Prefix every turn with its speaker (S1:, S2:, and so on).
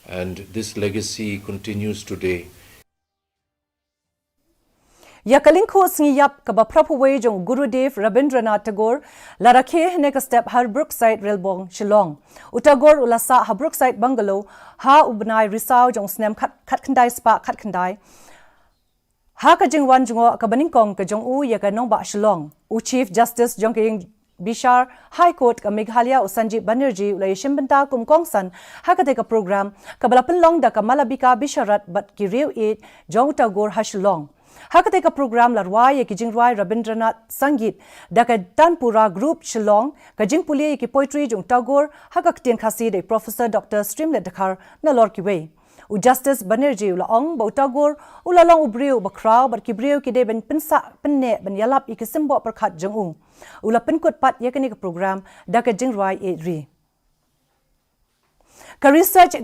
S1: and this legacy continues today.
S2: Lyngkhuh Sngi yap Kaba Prapuwe Jong Gurudev Rabindranth Tagore la Rakhe next step har Brookside Railbong Shillong Utagore ulasa ha Brookside Bungalow ha ubnai Risau Jong Snem khat khandai spa khat khandai ha ka jingwan jungo ka baningkong ka jong u ya ka nong ba Shillong u Chief Justice Jong Bishar High Court ka Meghalaya Usanji Banerjee ulai shimbanta kum kongsan ha ka te ka program ka balapan long da ka Malabika Bisharat bat ki rew it Jong Tagore ha Shillong Hakate ka program larway ki jingruay Rabindranth Sangit da ka Tanpura Group Shillong ka jingpuli ki poetry jong Tagore hakaktin Khasi de Professor Dr. Streamlet Dakhar na lor ki way u Justice Banerjee ula ong ba Tagore ula long ubriu ba kraw ba ki briu ki de ben pinsa penne ben yalap ikisimbo perkhat jong u ula pinkut pat yakani ka program da ka jingruay e ri ka research